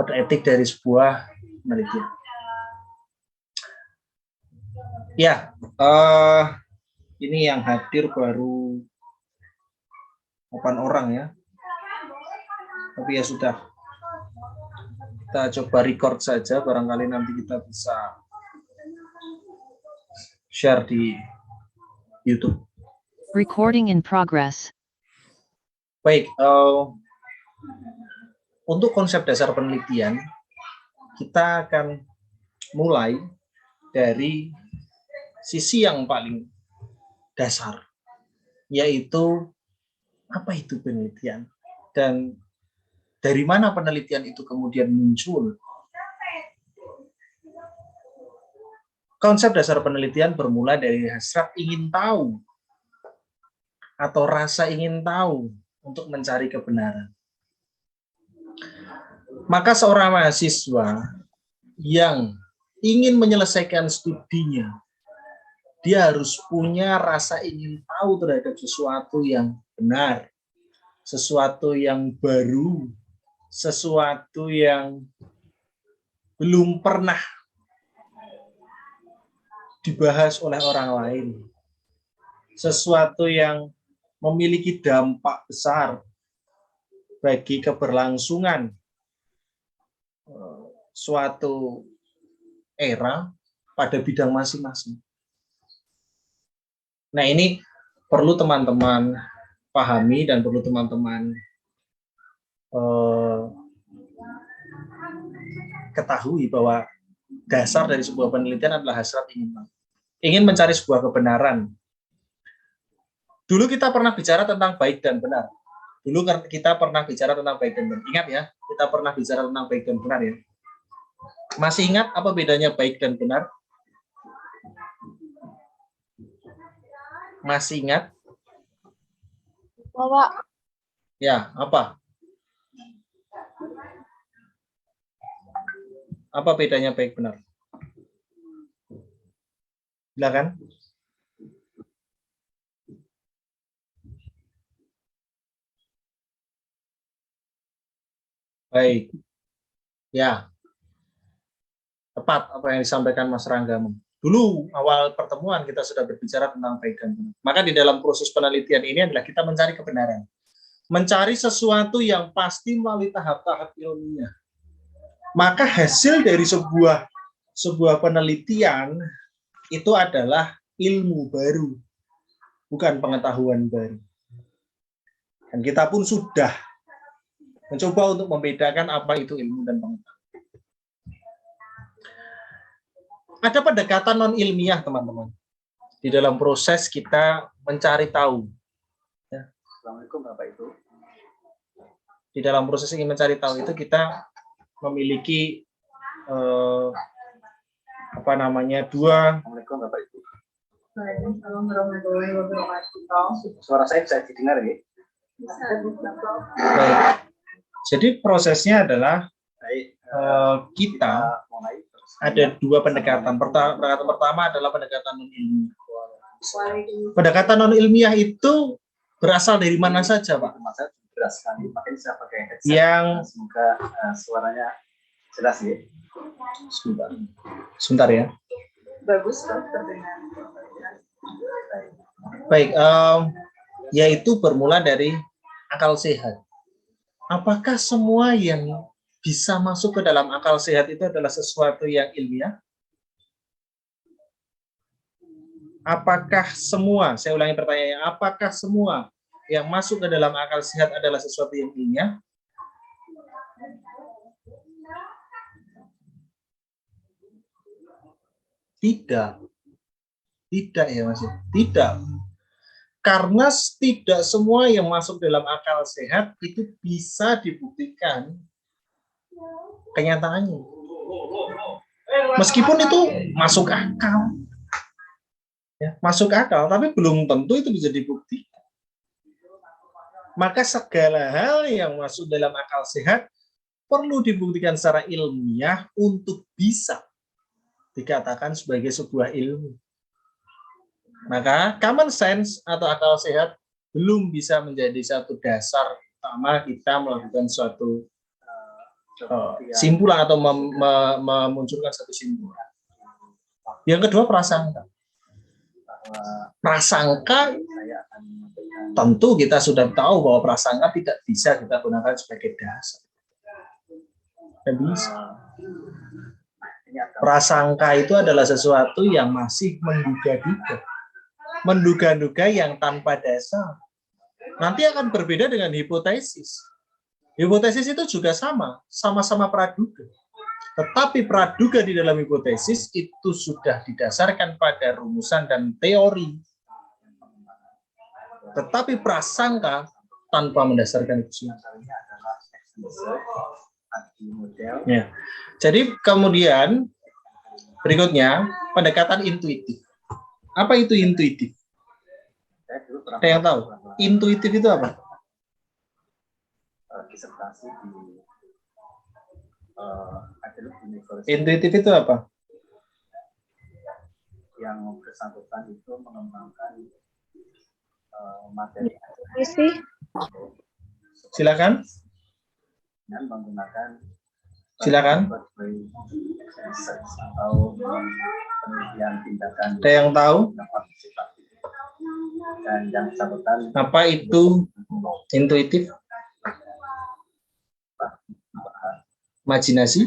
kode etik dari sebuah penelitian. Ya, ini yang hadir baru 8 orang ya. Tapi ya sudah. Kita coba record saja, barangkali nanti kita bisa share di YouTube. Recording in progress. Baik, untuk konsep dasar penelitian, kita akan mulai dari sisi yang paling dasar, yaitu apa itu penelitian dan dari mana penelitian itu kemudian muncul. Konsep dasar penelitian bermula dari hasrat ingin tahu atau rasa ingin tahu untuk mencari kebenaran. Maka seorang mahasiswa yang ingin menyelesaikan studinya, dia harus punya rasa ingin tahu terhadap sesuatu yang benar, sesuatu yang baru, sesuatu yang belum pernah dibahas oleh orang lain, sesuatu yang memiliki dampak besar bagi keberlangsungan suatu era pada bidang masing-masing. Nah, ini perlu teman-teman pahami dan perlu teman-teman ketahui bahwa dasar dari sebuah penelitian adalah hasrat ingin mencari sebuah kebenaran. Dulu kita pernah bicara tentang baik dan benar. Ingat ya, kita pernah bicara tentang baik dan benar ya. Masih ingat apa bedanya baik dan benar? Masih ingat? Bapak. Ya, apa? Apa bedanya baik benar? Silakan. Baik. Ya. Tepat apa yang disampaikan Mas Rangga. Dulu awal pertemuan kita sudah berbicara tentang baik dan benar. Maka di dalam proses penelitian ini adalah kita mencari kebenaran. Mencari sesuatu yang pasti melalui tahap-tahap ilmiah. Maka hasil dari sebuah penelitian itu adalah ilmu baru, bukan pengetahuan baru. Dan kita pun sudah mencoba untuk membedakan apa itu ilmu dan pengetahuan. Ada pendekatan non-ilmiah, teman-teman, di dalam proses kita mencari tahu. Ya. Assalamualaikum Bapak Ibu. Di dalam proses ingin mencari tahu itu kita memiliki dua. Assalamualaikum Bapak Ibu. Waalaikumsalam warahmatullahi wabarakatuh. Suara saya bisa didengar ya? Baik. Jadi prosesnya adalah kita mulai. Ada dua pendekatan. Pendekatan pertama adalah pendekatan non-ilmiah. Pendekatan non-ilmiah itu berasal dari mana saja, Pak? Masa jelas sekali. Makanya saya pakai headset. Yang semoga suaranya jelas ya. Sebentar ya. Bagus kok terdengar. Baik, yaitu bermula dari akal sehat. Apakah semua yang bisa masuk ke dalam akal sehat itu adalah sesuatu yang ilmiah? Apakah semua, saya ulangi pertanyaannya, apakah semua yang masuk ke dalam akal sehat adalah sesuatu yang ilmiah? Tidak. Tidak ya Mas. Tidak. Karena tidak semua yang masuk dalam akal sehat itu bisa dibuktikan kenyataannya. Meskipun itu masuk akal. Ya, masuk akal, tapi belum tentu itu bisa dibuktikan. Maka segala hal yang masuk dalam akal sehat perlu dibuktikan secara ilmiah untuk bisa dikatakan sebagai sebuah ilmu. Maka common sense atau akal sehat belum bisa menjadi satu dasar utama kita melakukan suatu simpulan atau memunculkan satu simpulan. Yang kedua prasangka. Prasangka saya akan menyampaikan tentu kita sudah tahu bahwa prasangka tidak bisa kita gunakan sebagai dasar. Tidak bisa. ini akan Prasangka itu adalah sesuatu yang masih menduga-duga. Menduga-duga yang tanpa dasar. Nanti akan berbeda dengan hipotesis. Hipotesis itu juga sama-sama praduga. Tetapi praduga di dalam hipotesis itu sudah didasarkan pada rumusan dan teori. Tetapi prasangka tanpa mendasarkan itu semua. misalnya adalah research, anti model, Ya. Jadi kemudian berikutnya pendekatan intuitif. Apa itu intuitif? saya dulu pernah Ada yang tahu? bahwa, Intuitif itu apa? disertasi di Academic University Intuitif itu apa? yang bersangkutan itu mengembangkan materi Silakan. dengan menggunakan Silakan. research atau penelitian tindakan Ada yang tahu yang partisipatif. Dan yang bersangkutan apa itu intuitif? Imajinasi?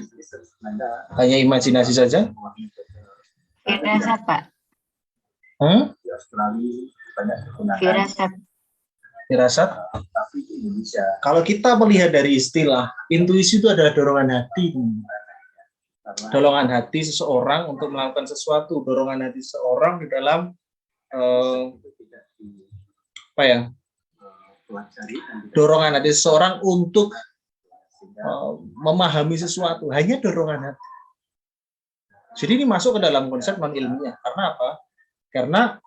Anda Hanya imajinasi saja? Firasat, Pak. di Australia banyak digunakan, Firasat. Firasat? tapi di Indonesia Kalau kita melihat dari istilah, intuisi itu adalah dorongan hati. karena Dorongan hati seseorang untuk melakukan sesuatu. Dorongan hati seseorang di dalam itu tidak apa ya? dipelajari dan tidak Dorongan hati seseorang untuk sehingga memahami sesuatu. Hanya dorongan hati. Jadi ini masuk ke dalam konsep non ilmiah. Karena apa? Karena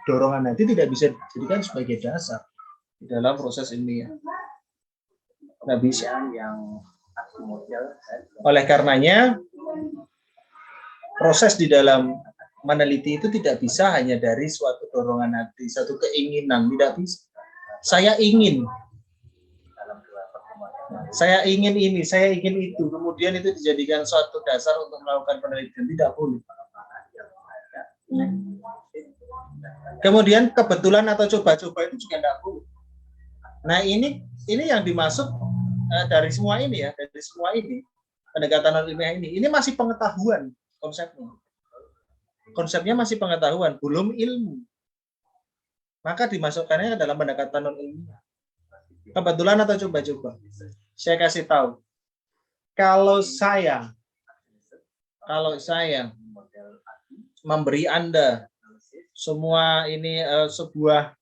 dorongan hati tidak bisa dijadikan sebagai dasar di dalam proses ilmiah. Nggak bisa. yang anti model Oleh karenanya, proses di dalam meneliti itu tidak bisa hanya dari suatu dorongan hati, satu keinginan, tidak bisa. Saya ingin, dalam dua pertemuan saya ingin ini, saya ingin itu, kemudian itu dijadikan suatu dasar untuk melakukan penelitian, tidak boleh. Kemudian kebetulan atau coba-coba itu juga tidak boleh. Nah ini yang dimaksud dari semua ini ya, dari semua ini pendekatan ilmiah ini masih pengetahuan konsepnya. Konsepnya masih pengetahuan, belum ilmu. Maka dimasukkannya ke dalam pendekatan non ilmiah. Kebetulan atau coba-coba. Saya kasih tahu. Kalau saya memberi Anda semua ini sebuah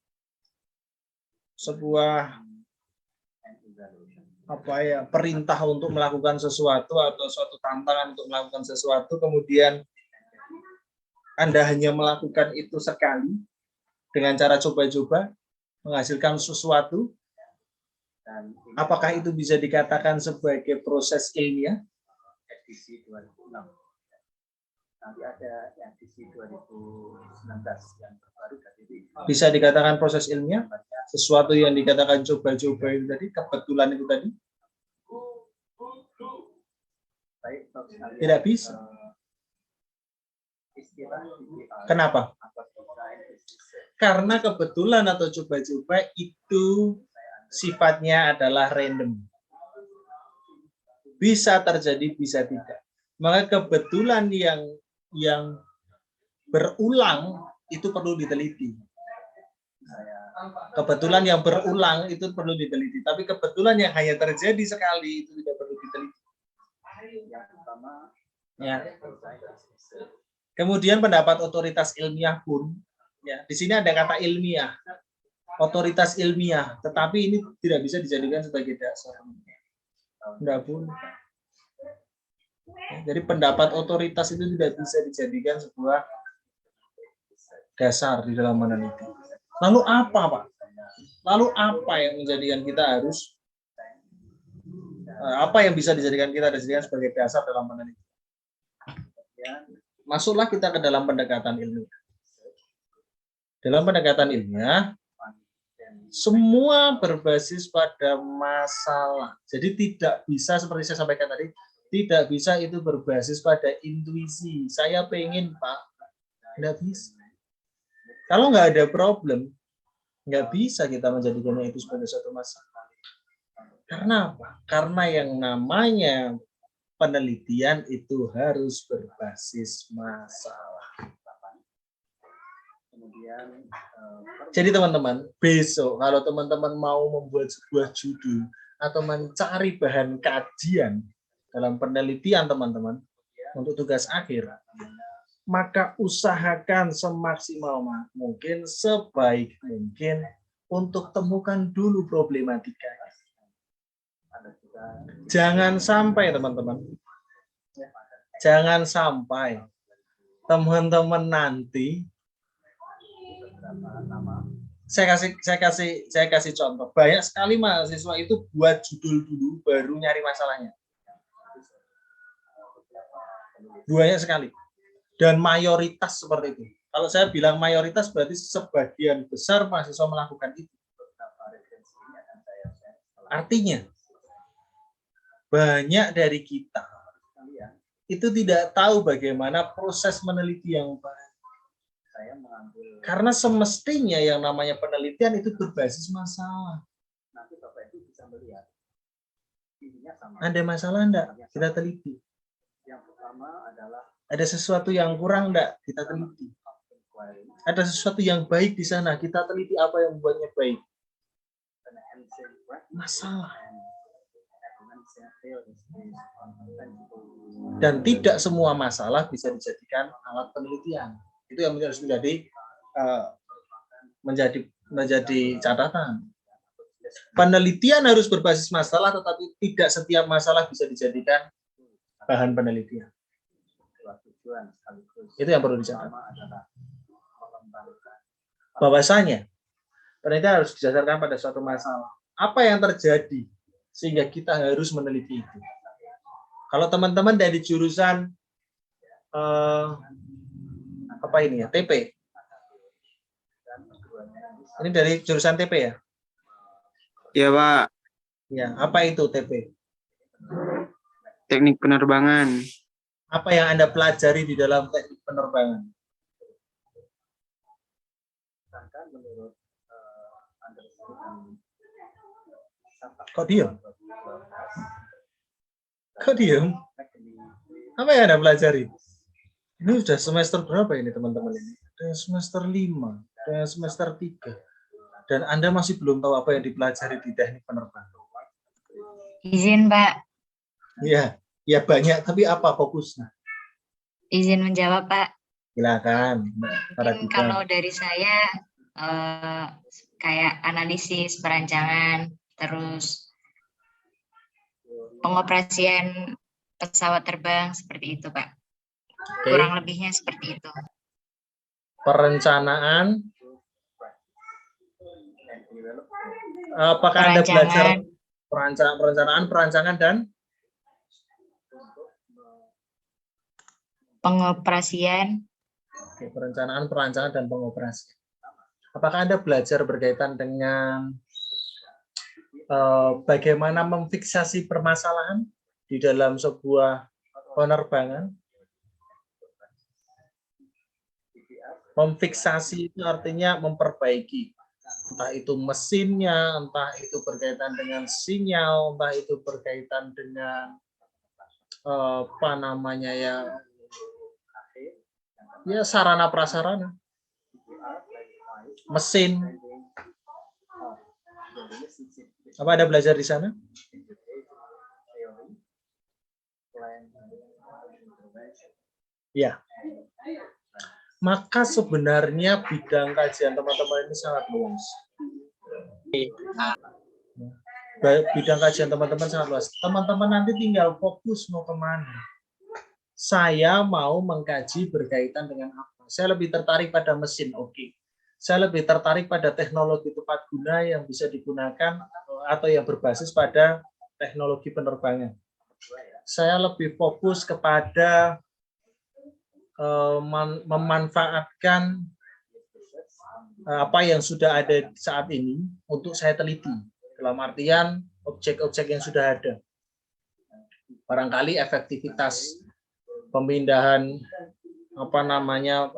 apa ya, perintah untuk melakukan sesuatu atau suatu tantangan untuk melakukan sesuatu, kemudian Anda hanya melakukan itu sekali dengan cara coba-coba menghasilkan sesuatu, apakah itu bisa dikatakan sebagai proses ilmiah? edisi 2006. Nanti ada edisi 2019 yang terbaru dari Bisa dikatakan proses ilmiah? Sesuatu yang dikatakan coba-coba itu tadi, kebetulan itu tadi? baik Prof. Sekalian, Tidak bisa. istilah Kenapa? apa design research Karena kebetulan atau coba-coba itu sifatnya adalah random. Bisa terjadi, bisa tidak. Maka kebetulan yang berulang itu perlu diteliti. Kebetulan yang berulang itu perlu diteliti. Tapi kebetulan yang hanya terjadi sekali itu tidak perlu diteliti. yang pertama Ya. design research Kemudian pendapat otoritas ilmiah pun, ya, di sini ada kata ilmiah, otoritas ilmiah, tetapi ini tidak bisa dijadikan sebagai dasar. Tidak boleh. Jadi pendapat otoritas itu tidak bisa dijadikan sebuah dasar di dalam meneliti. Lalu apa, Pak? Lalu apa yang menjadikan kita harus, apa yang bisa dijadikan sebagai dasar dalam meneliti? Masuklah kita ke dalam pendekatan ilmiah. Dalam pendekatan ilmiah, Semua berbasis pada masalah. Jadi tidak bisa seperti saya sampaikan tadi, tidak bisa itu berbasis pada intuisi. Saya pengen Pak, nggak bisa. Kalau nggak ada problem, nggak bisa kita menjadikannya itu sebagai suatu masalah. Karena apa? Karena yang namanya penelitian itu harus berbasis masalah. Jadi teman-teman, besok kalau teman-teman mau membuat sebuah judul atau mencari bahan kajian dalam penelitian teman-teman untuk tugas akhir, maka usahakan semaksimal mungkin, sebaik mungkin untuk temukan dulu problematikanya. Jangan sampai teman-teman, jangan sampai teman-teman nanti, saya kasih contoh, banyak sekali mahasiswa itu buat judul dulu baru nyari masalahnya, banyak sekali, dan mayoritas seperti itu. Kalau saya bilang mayoritas berarti sebagian besar mahasiswa melakukan itu. Artinya banyak dari kita itu tidak tahu bagaimana proses meneliti yang baik. Karena semestinya yang namanya penelitian itu berbasis masalah. Ada masalah enggak? Kita teliti. Ada sesuatu yang kurang enggak? Kita teliti. Ada sesuatu yang baik di sana, kita teliti apa yang membuatnya baik. Masalah. Dan tidak semua masalah bisa dijadikan alat penelitian. Itu yang harus menjadi catatan. Penelitian harus berbasis masalah, tetapi tidak setiap masalah bisa dijadikan bahan penelitian. Itu yang perlu dicatat. Bahwasanya penelitian harus didasarkan pada suatu masalah. Apa yang terjadi sehingga kita harus meneliti itu? Kalau teman-teman dari jurusan apa ini ya, TP. Ini dari jurusan TP ya? Ya, Pak. Ya, apa itu TP? Teknik penerbangan. Apa yang Anda pelajari di dalam teknik penerbangan? Kok diam? Kok diam? Apa yang Anda pelajari? Ini sudah semester berapa ini teman-teman ini? Ada semester 5, ada semester 3. Dan Anda masih belum tahu apa yang dipelajari di teknik penerbangan. Izin, Pak. Ya, ya banyak, tapi apa fokusnya? Izin menjawab, Pak. Silakan, Mungkin kalau dari saya kayak analisis perancangan, terus pengoperasian pesawat terbang seperti itu, Pak. Oke. Kurang lebihnya seperti itu. Perencanaan. Apakah Anda belajar perencanaan, perancangan, dan pengoperasian? Oke, perencanaan, perancangan, dan pengoperasian. Apakah Anda belajar berkaitan dengan bagaimana memfiksasi permasalahan di dalam sebuah penerbangan? Memfiksasi itu artinya memperbaiki, entah itu mesinnya, entah itu berkaitan dengan sinyal, entah itu berkaitan dengan apa namanya ya sarana prasarana, mesin. Apa Anda belajar di sana? Ya. Maka sebenarnya bidang kajian teman-teman ini sangat luas. Bidang kajian teman-teman sangat luas. Teman-teman nanti tinggal fokus mau kemana. Saya mau mengkaji berkaitan dengan apa. Saya lebih tertarik pada mesin, oke. Saya lebih tertarik pada teknologi tepat guna yang bisa digunakan atau yang berbasis pada teknologi penerbangan. Saya lebih fokus kepada memanfaatkan apa yang sudah ada saat ini untuk saya teliti. Dalam artian objek-objek yang sudah ada. Barangkali efektivitas pemindahan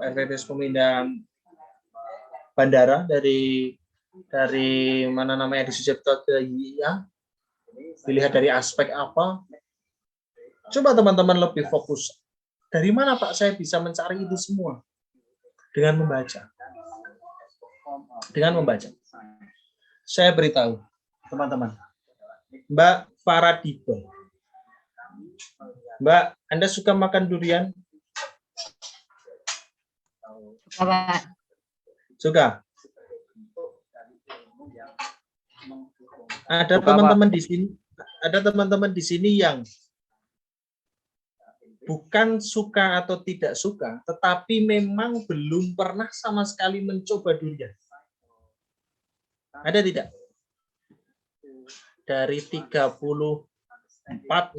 efektivitas pemindahan bandara dari mana namanya di Sucipto ke YIA, dilihat dari aspek apa. Coba teman-teman lebih fokus. Dari mana Pak saya bisa mencari itu semua? Dengan membaca. Dengan membaca. Saya beritahu teman-teman. Mbak Faradiba. Mbak, Anda suka makan durian? Suka, Pak. Suka. Ada teman-teman di sini, yang bukan suka atau tidak suka, tetapi memang belum pernah sama sekali mencoba durian. Ada tidak? Dari 34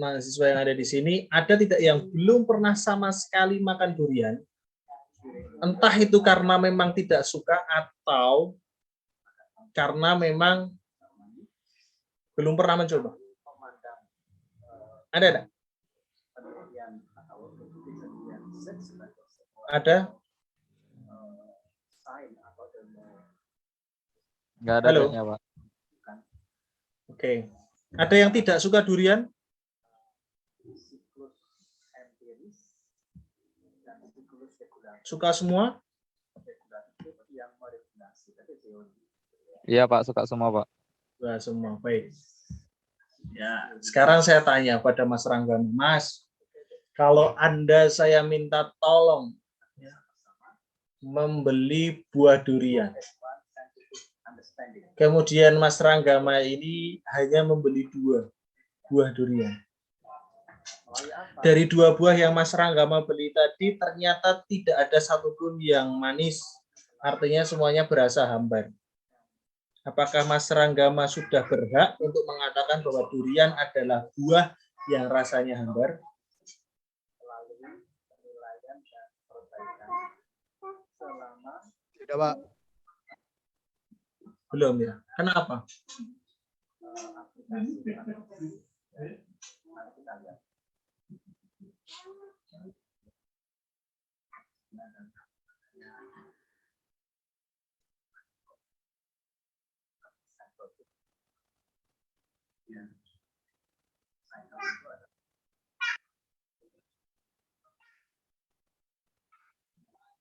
mahasiswa yang ada di sini, ada tidak yang belum pernah sama sekali makan durian? Entah itu karena memang tidak suka atau karena memang belum pernah mencoba. Ada tidak? Ada? Nggak ada Halo? kayaknya, Pak. Oke. Ada yang tidak suka durian? Suka semua? Iya, Pak, suka semua, Pak. Suka semua. Baik. Ya, sekarang saya tanya pada Mas Rangga, Mas, kalau Anda saya minta tolong ya, membeli buah durian. Kemudian Mas Ranggama ini hanya membeli 2 buah durian. Dari 2 buah yang Mas Ranggama beli tadi, ternyata tidak ada satupun yang manis. Artinya semuanya berasa hambar. Apakah Mas Ranggama sudah berhak untuk mengatakan bahwa durian adalah buah yang rasanya hambar? Tidak, Pak. Belum ya. Kenapa?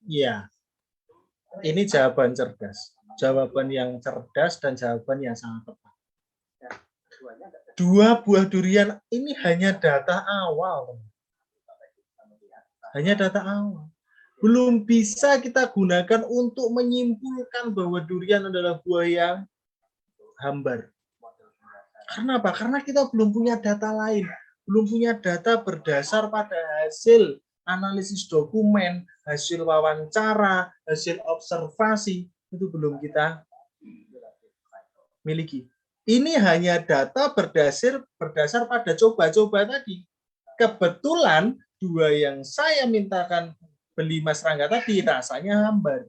Iya. Ini jawaban cerdas. Jawaban yang cerdas dan jawaban yang sangat tepat. 2 buah durian ini hanya data awal. Hanya data awal. Belum bisa kita gunakan untuk menyimpulkan bahwa durian adalah buah yang hambar. Karena apa? Karena kita belum punya data lain. Belum punya data berdasar pada hasil analisis dokumen, hasil wawancara, hasil observasi. Itu belum kita miliki. Ini hanya data berdasar pada coba-coba tadi. Kebetulan 2 yang saya mintakan beli Mas Rangga tadi rasanya hambar.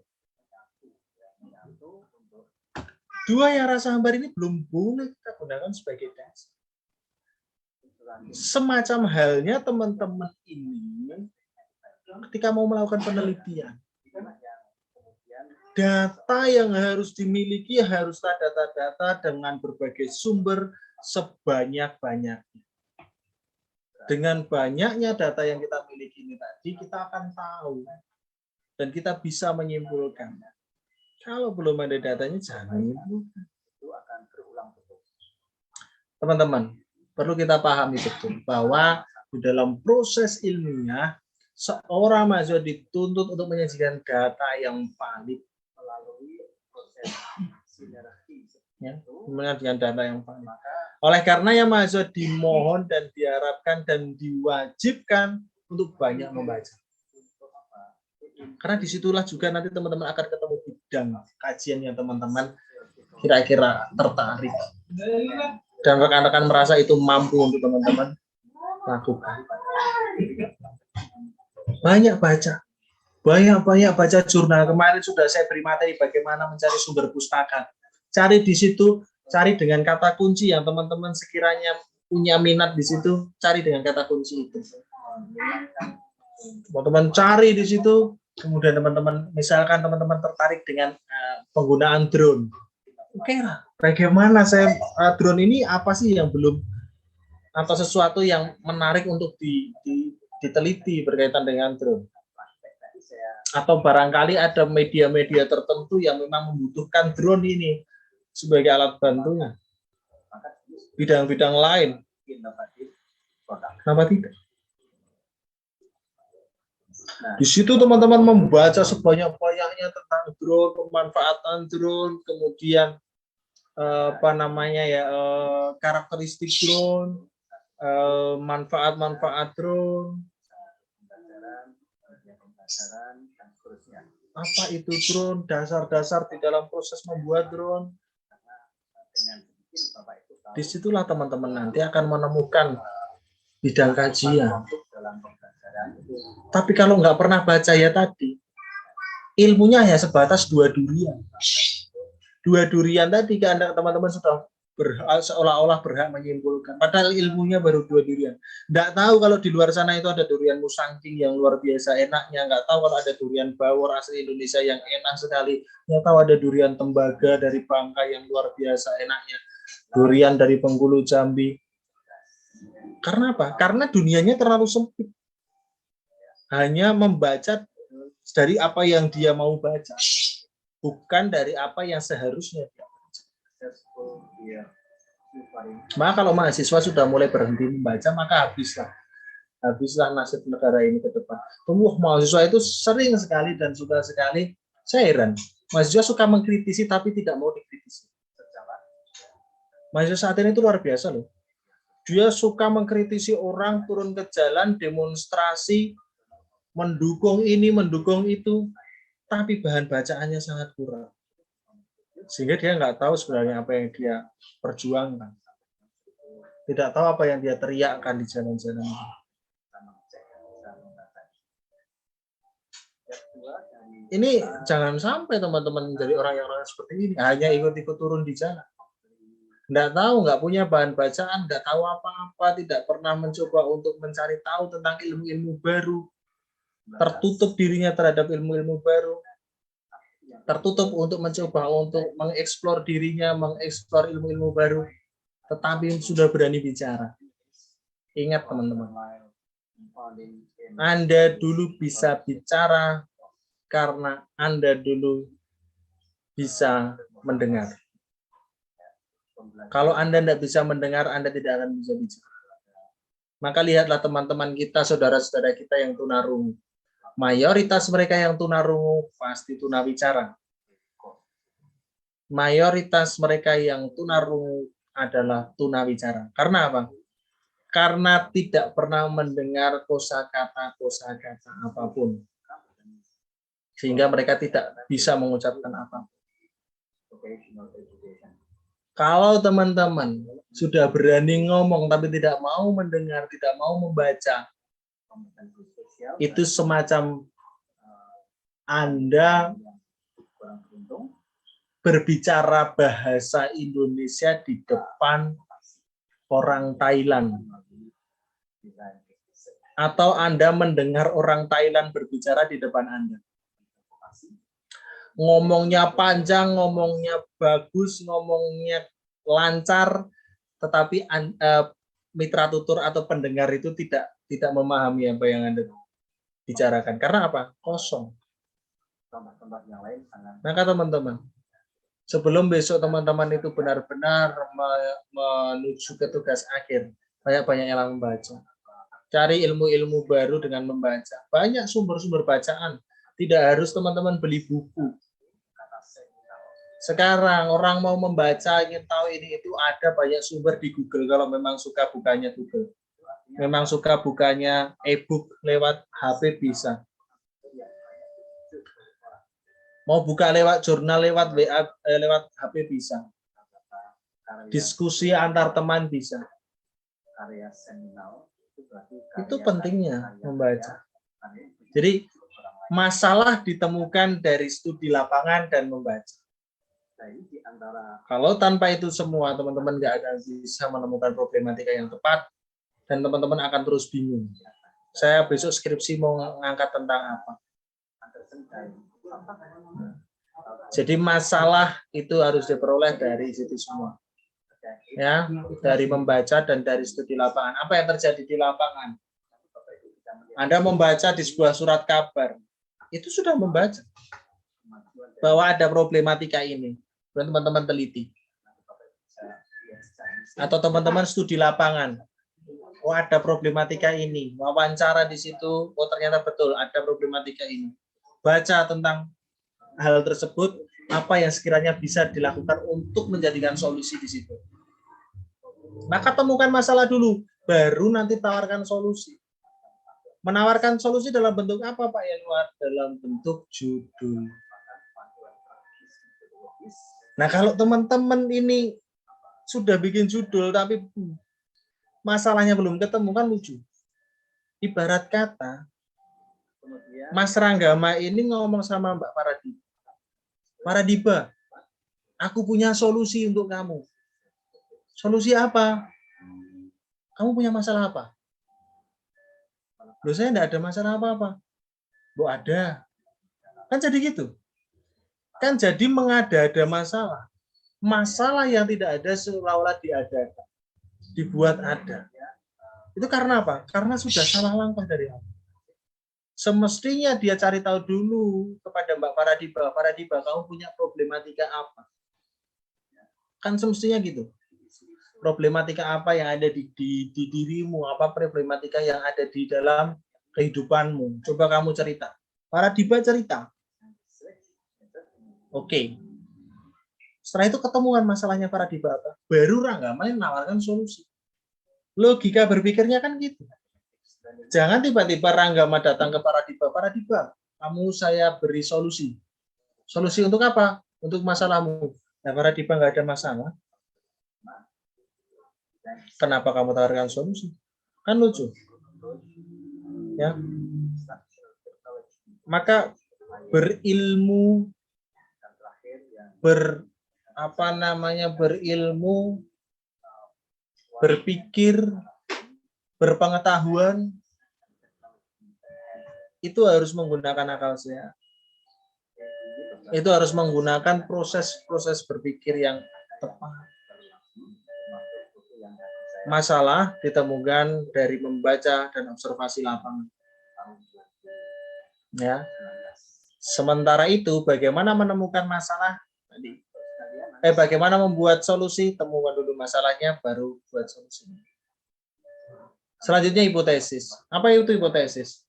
2 yang rasa hambar ini belum boleh kita gunakan sebagai dasar. Semacam halnya teman-teman ini ketika mau melakukan penelitian. Data yang harus dimiliki haruslah data-data dengan berbagai sumber sebanyak-banyaknya. Dengan banyaknya data yang kita miliki ini tadi, kita akan tahu dan kita bisa menyimpulkan. Kalau belum ada datanya, jangan menyimpulkan. Teman-teman, perlu kita pahami betul bahwa di dalam proses ilmiah, seorang mahasiswa dituntut untuk menyajikan data yang valid. Ya, dengan data yang valid. Oleh karena yang mahasiswa dimohon dan diharapkan dan diwajibkan untuk banyak membaca. Karena disitulah juga nanti teman-teman akan ketemu bidang kajian yang teman-teman kira-kira tertarik. Dan rekan-rekan merasa itu mampu untuk teman-teman lakukan. Banyak baca. Banyak-banyak baca jurnal. Kemarin sudah saya beri materi bagaimana mencari sumber pustaka. Cari di situ, cari dengan kata kunci yang teman-teman sekiranya punya minat di situ, cari dengan kata kunci itu. Teman-teman cari di situ, kemudian teman-teman, misalkan teman-teman tertarik dengan penggunaan drone. Oke lah, bagaimana saya drone ini apa sih yang belum, atau sesuatu yang menarik untuk diteliti berkaitan dengan drone. Atau barangkali ada media-media tertentu yang memang membutuhkan drone ini sebagai alat bantunya. Bidang-bidang lain. Kenapa tidak? Di situ teman-teman membaca sebanyak-banyaknya tentang drone, pemanfaatan drone, kemudian karakteristik drone, manfaat-manfaat drone. Apa itu drone, dasar-dasar di dalam proses membuat drone. Disitulah teman-teman nanti akan menemukan bidang kajian. Tapi kalau nggak pernah baca ya tadi, ilmunya hanya sebatas 2 durian. 2 durian tadi kan teman-teman sudah seolah-olah berhak menyimpulkan. Padahal ilmunya baru 2 durian. Nggak tahu kalau di luar sana itu ada durian musangking yang luar biasa enaknya. Nggak tahu kalau ada durian bawor asli Indonesia yang enak sekali. Nggak tahu ada durian tembaga dari Bangka yang luar biasa enaknya. Durian dari Bengkulu Jambi. Karena apa? Karena dunianya terlalu sempit. Hanya membaca dari apa yang dia mau baca. Bukan dari apa yang seharusnya dia. Maka kalau mahasiswa sudah mulai berhenti membaca, maka habislah nasib negara ini ke depan. Mahasiswa itu sering sekali dan suka sekali, saya heran, mahasiswa suka mengkritisi tapi tidak mau dikritisi. Mahasiswa saat ini itu luar biasa loh. Dia suka mengkritisi orang, turun ke jalan, demonstrasi, mendukung ini, mendukung itu, tapi bahan bacaannya sangat kurang. Sehingga dia nggak tahu sebenarnya apa yang dia perjuangkan. Tidak tahu apa yang dia teriakkan di jalan-jalan. Ini jangan sampai teman-teman menjadi orang yang seperti ini, hanya ikut-ikut turun di jalan. Nggak tahu, nggak punya bahan bacaan, nggak tahu apa-apa, tidak pernah mencoba untuk mencari tahu tentang ilmu-ilmu baru, tertutup dirinya terhadap ilmu-ilmu baru, tertutup untuk mencoba untuk mengeksplor dirinya, mengeksplor ilmu-ilmu baru, tetapi sudah berani bicara. Ingat teman-teman, Anda dulu bisa bicara karena Anda dulu bisa mendengar. Kalau Anda tidak bisa mendengar, Anda tidak akan bisa bicara. Maka lihatlah teman-teman kita, saudara-saudara kita yang tunarungu. Mayoritas mereka yang tunarungu pasti tunawicara. Mayoritas mereka yang tunarungu adalah tunawicara. Karena apa? Karena tidak pernah mendengar kosakata apapun. Sehingga mereka tidak bisa mengucapkan apa. Kalau teman-teman sudah berani ngomong tapi tidak mau mendengar, tidak mau membaca, itu semacam Anda berbicara bahasa Indonesia di depan orang Thailand. Atau Anda mendengar orang Thailand berbicara di depan Anda. Ngomongnya panjang, ngomongnya bagus, ngomongnya lancar, tetapi mitra tutur atau pendengar itu tidak memahami apa yang Anda bicarakan. Karena apa? Kosong. Maka teman-teman, sebelum besok teman-teman itu benar-benar menuju ke tugas akhir, banyak-banyak yang membaca. Cari ilmu-ilmu baru dengan membaca. Banyak sumber-sumber bacaan. Tidak harus teman-teman beli buku. Sekarang orang mau membaca, ingin tahu ini itu, ada banyak sumber di Google kalau memang suka bukanya Google. Memang suka bukanya e-book lewat HP bisa. Mau buka lewat jurnal, lewat WA, lewat HP bisa. Diskusi antar teman bisa. Itu pentingnya membaca. Jadi Masalah ditemukan dari studi lapangan dan membaca. Kalau tanpa itu semua, teman-teman nggak akan bisa menemukan problematika yang tepat, dan teman-teman akan terus bingung. Saya besok skripsi mau ngangkat tentang apa. Jadi masalah itu harus diperoleh dari situ semua. Ya, dari membaca dan dari studi lapangan. Apa yang terjadi di lapangan? Anda membaca di sebuah surat kabar, itu sudah membaca bahwa ada problematika ini. Dan teman-teman teliti. Atau teman-teman studi lapangan. Oh, ada problematika ini. Wawancara di situ, oh ternyata betul ada problematika ini. Baca tentang hal tersebut, apa yang sekiranya bisa dilakukan untuk menjadikan solusi di situ. Maka temukan masalah dulu, baru nanti tawarkan solusi. Menawarkan solusi dalam bentuk apa, Pak Yanuar? Dalam bentuk judul. Nah, kalau teman-teman ini sudah bikin judul, tapi masalahnya belum ketemu, kan lucu. Ibarat kata, Mas Ranggama ini ngomong sama Mbak Paradiba. Paradiba, aku punya solusi untuk kamu. Solusi apa? Kamu punya masalah apa? Loh, saya enggak ada masalah apa-apa. Loh, ada. Kan jadi gitu. Kan jadi mengada-ada masalah. Masalah yang tidak ada seolah-olah diadakan. Dibuat ada. Itu karena apa? Karena sudah salah langkah dari awal. Semestinya dia cari tahu dulu kepada Mbak Paradiba. Paradiba, kamu punya problematika apa? Kan semestinya gitu. Problematika apa yang ada di dirimu? Apa problematika yang ada di dalam kehidupanmu? Coba kamu cerita. Paradiba cerita. Oke. Setelah itu ketemuan masalahnya Paradiba apa? Baru Ranggama yang menawarkan solusi. Logika berpikirnya kan gitu. Jangan tiba-tiba Ranggama datang ke Paradiba. Paradiba, kamu saya beri solusi. Solusi untuk apa? Untuk masalahmu. Nah, Paradiba nggak ada masalah. Kenapa kamu tawarkan solusi? Kan lucu. Ya. Maka berilmu, berilmu, berpikir, berpengetahuan, itu harus menggunakan akal sehat. Itu harus menggunakan proses berpikir yang tepat. Masalah ditemukan dari membaca dan observasi lapangan. Ya. Sementara itu, bagaimana menemukan masalah tadi? Bagaimana membuat solusi? Temukan dulu masalahnya, baru buat solusi. Selanjutnya hipotesis. Apa itu hipotesis?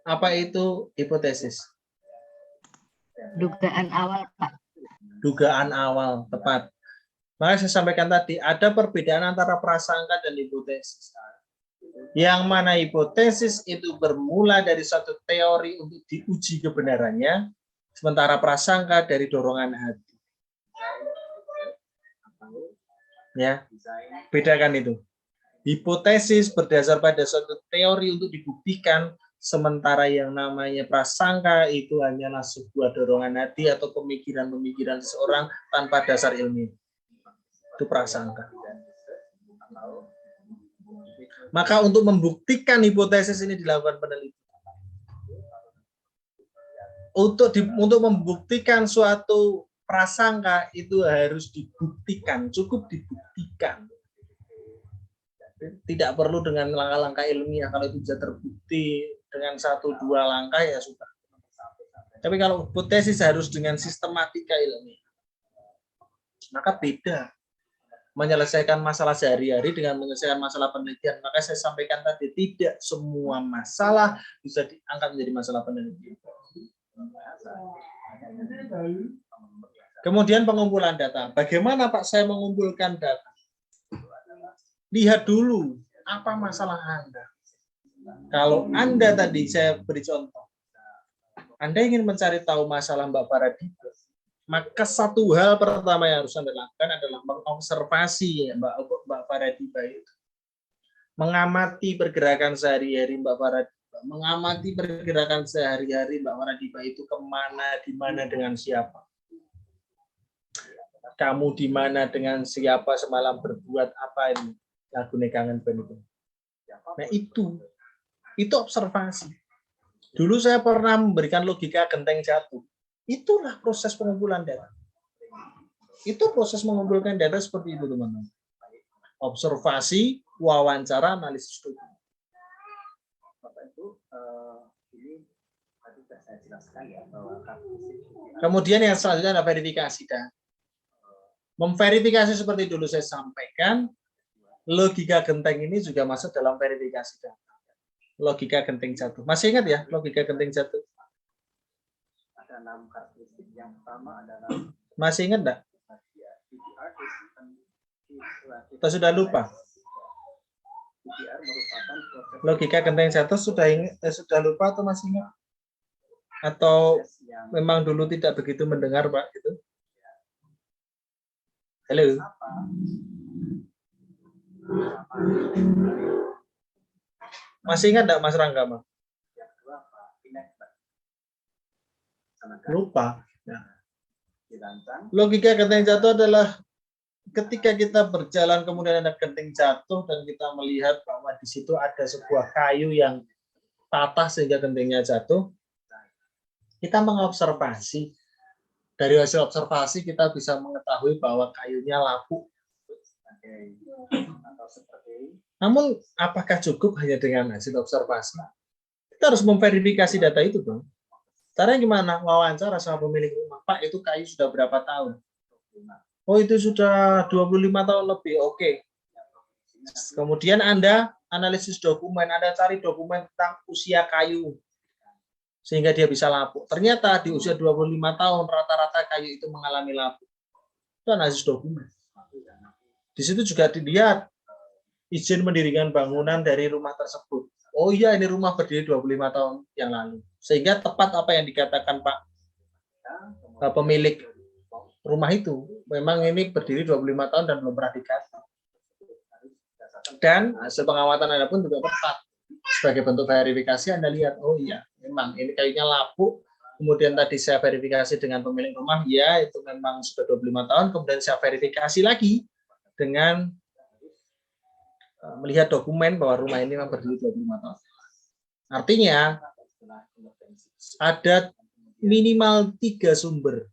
Apa itu hipotesis? Dugaan awal, Pak. Dugaan awal, tepat. Maka saya sampaikan tadi, ada perbedaan antara prasangka dan hipotesis. Yang mana hipotesis itu bermula dari suatu teori untuk diuji kebenarannya, sementara prasangka dari dorongan hati. Ya, bedakan itu. Hipotesis berdasar pada suatu teori untuk dibuktikan, sementara yang namanya prasangka itu hanyalah sebuah dorongan hati atau pemikiran-pemikiran seseorang tanpa dasar ilmiah. Itu prasangka. Maka untuk membuktikan hipotesis ini dilakukan penelitian. Untuk membuktikan suatu prasangka itu harus dibuktikan, cukup dibuktikan. Tidak perlu dengan langkah-langkah ilmiah. Kalau itu bisa terbukti dengan 1-2 langkah ya sudah. Tapi kalau hipotesis harus dengan sistematika ilmiah. Maka beda menyelesaikan masalah sehari-hari dengan menyelesaikan masalah penelitian. Maka saya sampaikan tadi, tidak semua masalah bisa diangkat menjadi masalah penelitian. Kemudian pengumpulan data. Bagaimana Pak saya mengumpulkan data? Lihat dulu apa masalah Anda. Kalau Anda tadi, saya beri contoh, Anda ingin mencari tahu masalah Mbak Paradiba, maka satu hal pertama yang harus Anda lakukan adalah mengobservasi Mbak Paradiba itu. mengamati pergerakan sehari-hari Mbak Faradipa, mengamati pergerakan sehari-hari Mbak Faradipa itu kemana, di mana, dengan siapa. Kamu di mana, dengan siapa, semalam berbuat apa ini, lagu Kangen Band itu. Nah itu observasi. Dulu saya pernah memberikan logika genteng jatuh. Itulah proses pengumpulan data. Itu proses mengumpulkan data seperti itu, teman-teman. Observasi, wawancara, analisis dokumen. Bapak Ibu, ini tadi sudah saya jelaskan ya bahwa karakteristik Kemudian yang selanjutnya ada verifikasi. Dan memverifikasi seperti dulu saya sampaikan, logika genteng ini juga masuk dalam verifikasi data. Logika genteng jatuh. Masih ingat ya logika genteng jatuh? ada 6 karakteristik. Yang pertama adalah Masih ingat enggak? PPR Atau sudah lupa? PPR merupakan proses Logika genteng jatuh sudah lupa atau masih ingat? Atau yang memang dulu tidak begitu mendengar, Pak? Gitu. Halo. apa? Masih ingat enggak Mas Rangga, Mas? Yang kedua apa? Inexact. Lupa. Dirancang Logika genteng jatuh adalah ketika kita berjalan kemudian ada genteng jatuh dan kita melihat bahwa di situ ada sebuah kayu yang patah sehingga gentengnya jatuh, kita mengobservasi. Dari hasil observasi kita bisa mengetahui bahwa kayunya lapuk. atau seperti Namun apakah cukup hanya dengan hasil observasi? Kita harus memverifikasi data itu, dong. Caranya gimana? Wawancara sama pemilik rumah. Pak, itu kayu sudah berapa tahun? Oh, itu sudah 25 tahun lebih. Oke. Kemudian Anda analisis dokumen, Anda cari dokumen tentang usia kayu sehingga dia bisa lapuk. Ternyata di usia 25 tahun rata-rata kayu itu mengalami lapuk. Itu analisis dokumen. Di situ juga dilihat izin mendirikan bangunan dari rumah tersebut. Oh iya, ini rumah berdiri 25 tahun yang lalu. Sehingga tepat apa yang dikatakan Pak pemilik rumah itu. Memang ini berdiri 25 tahun dan belum pernah diganti. Dan hasil pengamatan Anda pun juga tepat. Sebagai bentuk verifikasi Anda lihat, oh iya, memang ini kayunya lapuk. Kemudian tadi saya verifikasi dengan pemilik rumah, ya itu memang sudah 25 tahun. Kemudian saya verifikasi lagi dengan melihat dokumen bahwa rumah ini memang berdiri 25 tahun. Artinya ada minimal 3 sumber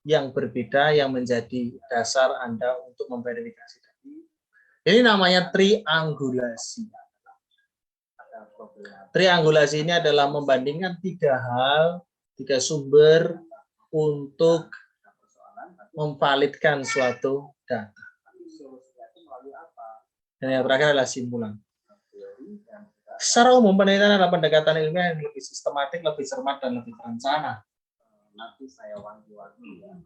yang berbeda yang menjadi dasar Anda untuk memverifikasi. Ini namanya triangulasi. Triangulasi ini adalah membandingkan 3 sumber untuk memvalidkan suatu data. Dan yang terakhir adalah simpulan. Secara umum penelitian adalah pendekatan ilmiah yang lebih sistematik, lebih cermat, dan lebih terencana.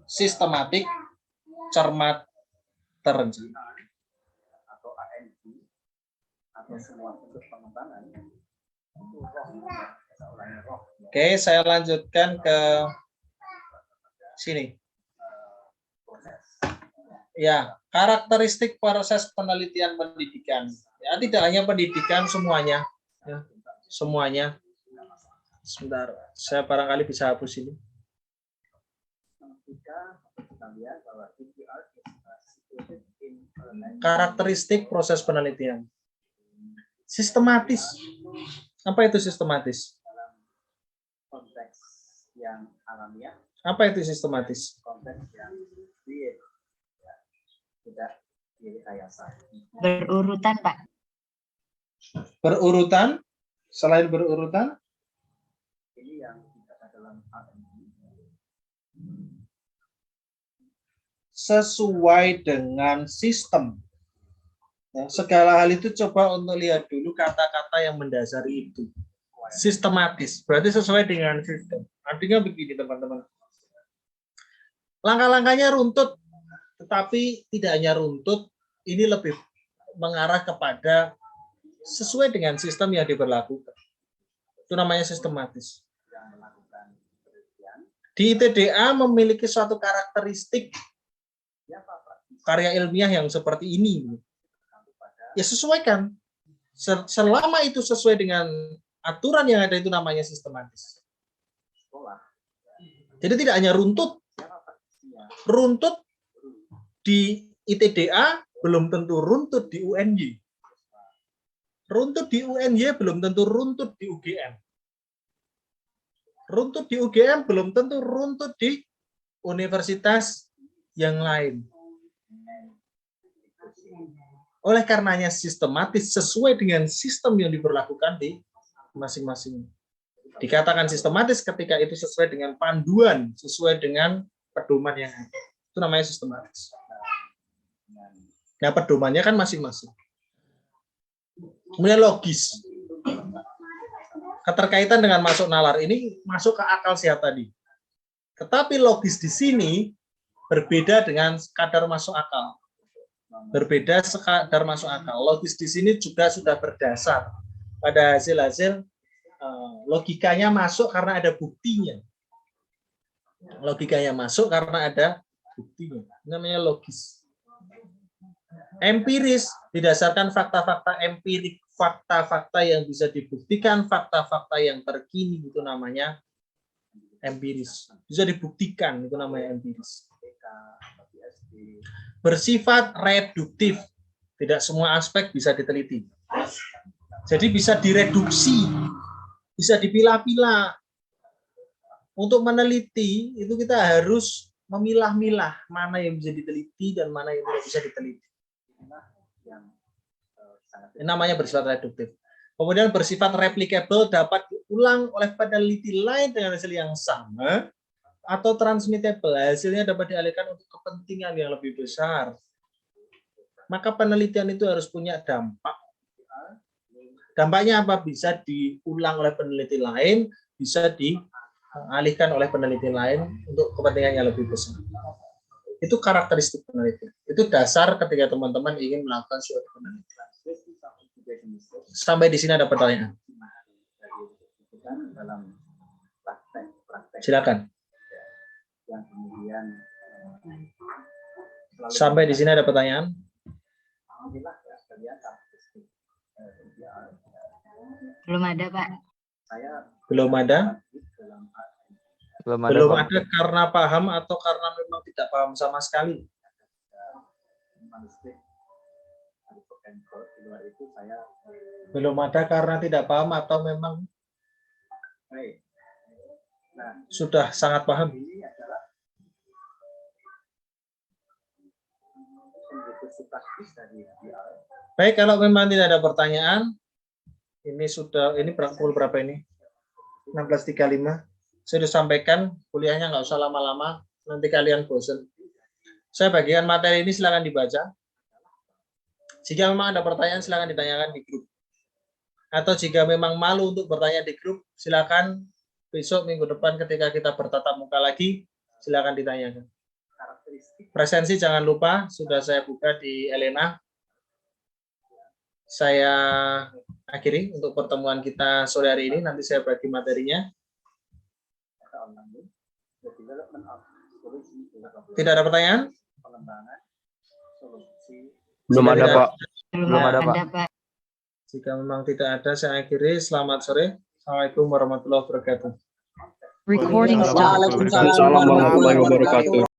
Sistematik, cermat, terencana. atau ANG atau semua bentuk pengembangan itu roh. Oke, saya lanjutkan ke sini. Ya, karakteristik proses penelitian pendidikan. Ya, tidak hanya pendidikan, semuanya. Ya, semuanya. Sebentar, saya barangkali bisa hapus ini. Kita lihat bahwa PPR Karakteristik proses penelitian. Sistematis. Apa itu sistematis? konteks yang alamiah, Apa itu sistematis? konteks yang real, ya, tidak direkayasa. Berurutan, Pak. Berurutan. Selain berurutan, Ini yang dikatakan dalam ANG. sesuai dengan sistem. Ya, segala hal itu coba untuk lihat dulu kata-kata yang mendasari itu. Sistematis, berarti sesuai dengan sistem. Artinya begini teman-teman. Langkah-langkahnya runtut, tetapi tidak hanya runtut, ini lebih mengarah kepada sesuai dengan sistem yang diberlakukan. Itu namanya sistematis. Di ITDA memiliki suatu karakteristik karya ilmiah yang seperti ini. Ya sesuaikan. Selama itu sesuai dengan aturan yang ada itu namanya sistematis. sekolah Jadi tidak hanya runtut di ITDA belum tentu runtut di UNY. Runtut di UNY belum tentu runtut di UGM. Runtut di UGM belum tentu runtut di universitas yang lain. Oleh karenanya sistematis sesuai dengan sistem yang diberlakukan di masing-masing. Dikatakan sistematis ketika itu sesuai dengan panduan, sesuai dengan pedoman yang ada. Itu namanya sistematis. Nah, pedomannya kan masing-masing. Kemudian logis. Keterkaitan dengan masuk nalar ini masuk ke akal sehat tadi. Tetapi logis di sini berbeda dengan sekadar masuk akal. Berbeda sekadar masuk akal. Logis di sini juga sudah berdasar pada hasil-hasil logikanya masuk karena ada buktinya. Logikanya masuk karena ada buktinya. Ini namanya logis. Empiris didasarkan fakta-fakta empirik, fakta-fakta yang bisa dibuktikan, fakta-fakta yang terkini, itu namanya empiris. Bisa dibuktikan, itu namanya empiris. Bersifat reduktif, tidak semua aspek bisa diteliti. Jadi bisa direduksi, bisa dipilah-pilah. Untuk meneliti itu kita harus memilah-milah mana yang bisa diteliti dan mana yang tidak bisa diteliti. Ini namanya bersifat reduktif. Kemudian bersifat replicable, dapat diulang oleh peneliti lain dengan hasil yang sama, atau transmittable, hasilnya dapat dialihkan untuk kepentingan yang lebih besar. Maka penelitian itu harus punya dampak. Dampaknya apa? Bisa diulang oleh peneliti lain, bisa dialihkan oleh peneliti lain untuk kepentingan yang lebih besar. Itu karakteristik penelitian. Itu dasar ketika teman-teman ingin melakukan suatu penelitian. Sampai di sini ada pertanyaan. Silakan. Sampai di sini ada pertanyaan? Belum ada, Pak. Belum ada? Belum ada, Pak. Ada karena paham atau karena memang tidak paham sama sekali? Belum ada karena tidak paham atau memang sudah sangat paham? Baik, kalau memang tidak ada pertanyaan, ini pukul berapa ini? 16.35. Saya sudah sampaikan, kuliahnya nggak usah lama-lama, nanti kalian bosan. Saya bagikan materi ini, silakan dibaca. Jika memang ada pertanyaan, silakan ditanyakan di grup. Atau jika memang malu untuk bertanya di grup, silakan besok minggu depan ketika kita bertatap muka lagi, silakan ditanyakan. Presensi jangan lupa, sudah saya buka di Elena. Saya akhiri untuk pertemuan kita sore hari ini, nanti saya bagi materinya. Tidak ada pertanyaan? Belum ada, Pak. Belum ada, Pak. Jika memang tidak ada, saya akhiri. Selamat sore. Assalamualaikum warahmatullahi wabarakatuh. Recording stopped. Waalaikumsalam warahmatullahi wabarakatuh.